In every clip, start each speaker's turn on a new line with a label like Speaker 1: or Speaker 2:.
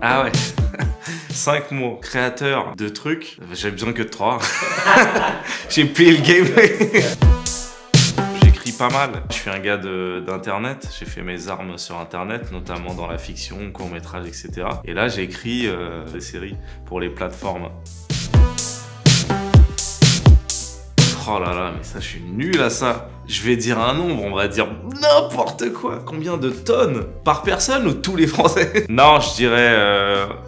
Speaker 1: Ah ouais. 5 mots. Créateur de trucs. J'ai besoin que de 3. J'ai plié le game. J'écris pas mal. Je suis un gars d'internet. J'ai fait mes armes sur internet, notamment dans la fiction, court-métrage, etc. Et là, j'ai écrit des séries pour les plateformes. Oh là là, mais ça, je suis nul à ça. Je vais dire un nombre, on va dire n'importe quoi. Combien de tonnes? Par personne ou tous les Français? Non, je dirais,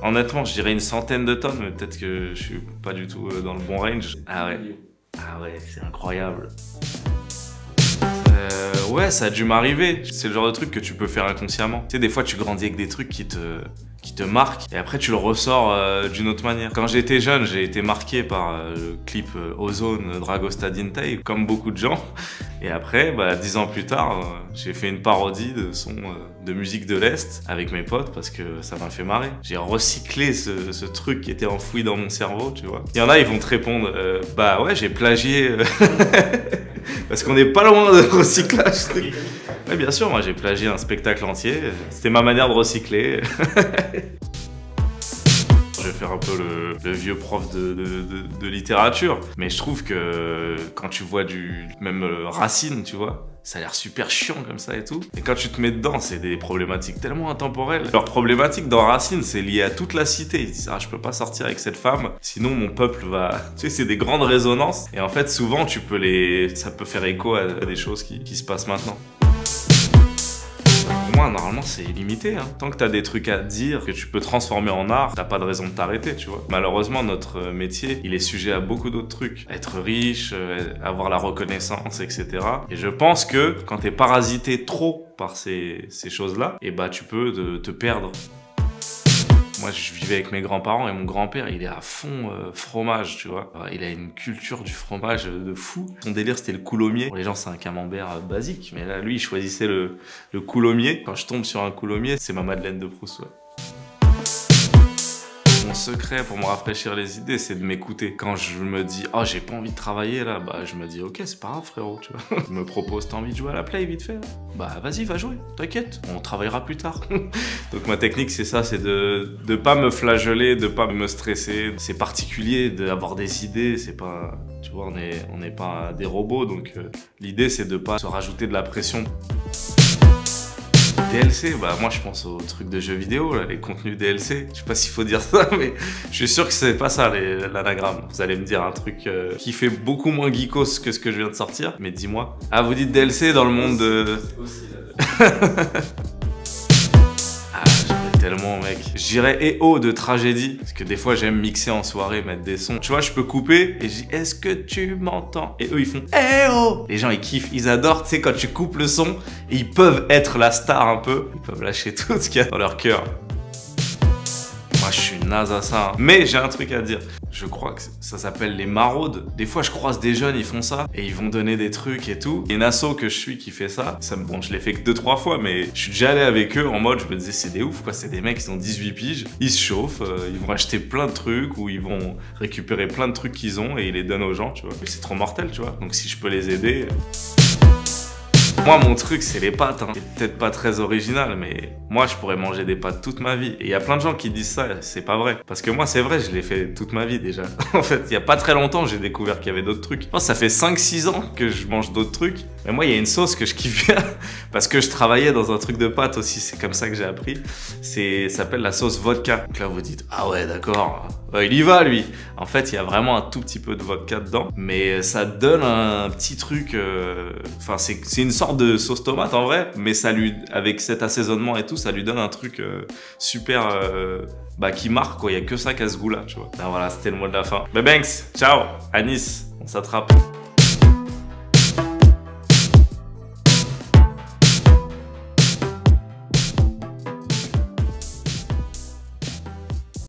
Speaker 1: honnêtement, je dirais une centaine de tonnes, mais peut-être que je suis pas du tout dans le bon range. Ah ouais, ah ouais, c'est incroyable. Ouais, ça a dû m'arriver. C'est le genre de truc que tu peux faire inconsciemment. Tu sais, des fois, tu grandis avec des trucs qui te marquent et après, tu le ressors d'une autre manière. Quand j'étais jeune, j'ai été marqué par le clip Ozone Dragostea Dintei, comme beaucoup de gens. Et après, 10 ans plus tard, j'ai fait une parodie de son de musique de l'Est avec mes potes parce que ça m'a fait marrer. J'ai recyclé ce truc qui était enfoui dans mon cerveau, tu vois. Il y en a, ils vont te répondre, bah ouais, j'ai plagié... Parce qu'on n'est pas loin de recyclage. Ouais, bien sûr, moi j'ai plagié un spectacle entier. C'était ma manière de recycler. Je vais faire un peu le vieux prof de littérature. Mais je trouve que quand tu vois même Racine, tu vois, ça a l'air super chiant comme ça et tout. Et quand tu te mets dedans, c'est des problématiques tellement intemporelles. Leur problématique dans Racine, c'est lié à toute la cité. Ils disent, ah, je peux pas sortir avec cette femme, sinon mon peuple va... Tu sais, c'est des grandes résonances. Et en fait, souvent, ça peut faire écho à des choses qui se passent maintenant. Pour moi, normalement, c'est illimité. Hein. Tant que t'as des trucs à dire, que tu peux transformer en art, t'as pas de raison de t'arrêter, tu vois. Malheureusement, notre métier, il est sujet à beaucoup d'autres trucs. Être riche, avoir la reconnaissance, etc. Et je pense que quand t'es parasité trop par ces choses-là, et tu peux te perdre. Moi, je vivais avec mes grands-parents et mon grand-père, il est à fond fromage, tu vois. Il a une culture du fromage de fou. Son délire, c'était le coulommiers. Pour les gens, c'est un camembert basique, mais là, lui, il choisissait le coulommiers. Quand je tombe sur un coulommiers, c'est ma Madeleine de Proust, ouais. Mon secret pour me rafraîchir les idées, c'est de m'écouter. Quand je me dis « Oh, j'ai pas envie de travailler là », je me dis « Ok, c'est pas grave frérot, tu vois. » Je me propose « T'as envie de jouer à la play vite fait là ?» Vas-y, va jouer, t'inquiète, on travaillera plus tard. Donc ma technique, c'est ça, c'est de pas me flageller, de pas me stresser. C'est particulier d'avoir des idées, c'est pas... Tu vois, on n'est pas des robots, donc l'idée, c'est de pas se rajouter de la pression. DLC, moi je pense aux trucs de jeux vidéo, là, les contenus DLC. Je sais pas s'il faut dire ça, mais je suis sûr que c'est pas ça l'anagramme. Vous allez me dire un truc qui fait beaucoup moins geekos que ce que je viens de sortir, mais dis-moi. Ah, vous dites DLC dans le monde de... Tellement, mec. Je dirais EO de tragédie, parce que des fois j'aime mixer en soirée, mettre des sons. Tu vois, je peux couper et je dis est-ce que tu m'entends? Et eux ils font EO. Les gens ils kiffent, ils adorent, tu sais, quand tu coupes le son, et ils peuvent être la star un peu, ils peuvent lâcher tout ce qu'il y a dans leur cœur. Moi je suis naze à ça, hein. Mais j'ai un truc à dire. Je crois que ça s'appelle les maraudes. Des fois, je croise des jeunes, ils font ça et ils vont donner des trucs et tout. Il y a une asso que je suis qui fait ça. Bon, je l'ai fait que 2-3 fois, mais je suis déjà allé avec eux en mode, je me disais, c'est des ouf, quoi. C'est des mecs, ils ont 18 piges, ils se chauffent, ils vont acheter plein de trucs ou ils vont récupérer plein de trucs qu'ils ont et ils les donnent aux gens, tu vois. C'est trop mortel, tu vois. Donc, si je peux les aider... Moi, mon truc, c'est les pâtes. Hein. C'est peut-être pas très original, mais moi, je pourrais manger des pâtes toute ma vie. Et il y a plein de gens qui disent ça, c'est pas vrai. Parce que moi, c'est vrai, je l'ai fait toute ma vie déjà. En fait, il y a pas très longtemps, j'ai découvert qu'il y avait d'autres trucs. Je pense que ça fait 5-6 ans que je mange d'autres trucs. Mais moi, il y a une sauce que je kiffe bien. Parce que je travaillais dans un truc de pâtes aussi, c'est comme ça que j'ai appris. Ça s'appelle la sauce vodka. Donc là, vous dites, ah ouais, d'accord. Il y va, lui. En fait, il y a vraiment un tout petit peu de vodka dedans. Mais ça donne un petit truc... Enfin, c'est une sorte de sauce tomate en vrai, mais ça avec cet assaisonnement et tout, ça lui donne un truc super qui marque quoi. Il y a que ça qui a ce goût là, tu vois. Voilà, c'était le mot de la fin. Banks, ciao, à Nice, on s'attrape.